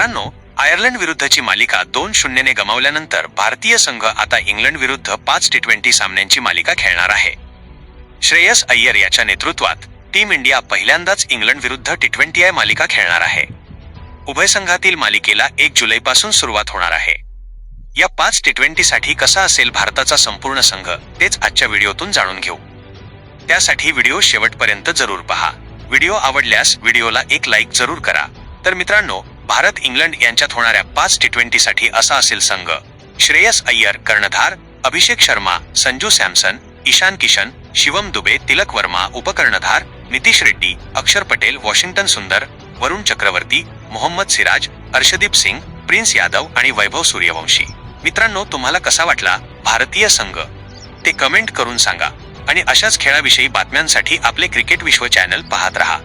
मित्रांनो, आयर्लंड विरुद्धची मालिका 2-0 ने गमावल्यानंतर भारतीय संघ आता इंग्लंड विरुद्ध 5 टी20 सामन्यांची मालिका खेळणार आहे. श्रेयस अय्यर याच्या नेतृत्वात टीम इंडिया पहिल्यांदाच इंग्लंड विरुद्ध टी20 मालिका खेळणार आहे. उभय संघातील मालिकेला 1 जुलैपासून सुरुवात होणार आहे. या 5 टी20 साठी कसा असेल भारताचा संपूर्ण संघ, तेच आजच्या व्हिडिओतून जाणून घेऊ. त्यासाठी व्हिडिओ शेवटपर्यंत जरूर पहा. व्हिडिओ आवडल्यास व्हिडिओला एक लाईक जरूर करा. तर मित्रांनो, भारत इंग्लंड यांच्यात होणाऱ्या 5 टी20 साठी असा असेल संघ: श्रेयस अय्यर कर्णधार, अभिषेक शर्मा, संजू सॅमसन, ईशान किशन, शिवम दुबे, तिलक वर्मा उपकर्णधार, नितीश रेड्डी, अक्षर पटेल, वॉशिंग्टन सुंदर, वरुण चक्रवर्ती, मोहम्मद सिराज, अर्शदीप सिंग, प्रिन्स यादव आणि वैभव सूर्यवंशी. मित्रांनो, तुम्हाला कसा वाटला भारतीय संघ ते कमेंट करून सांगा आणि अशाच खेळाविषयी बातम्यांसाठी आपले क्रिकेट विश्व चॅनल पाहत रहा.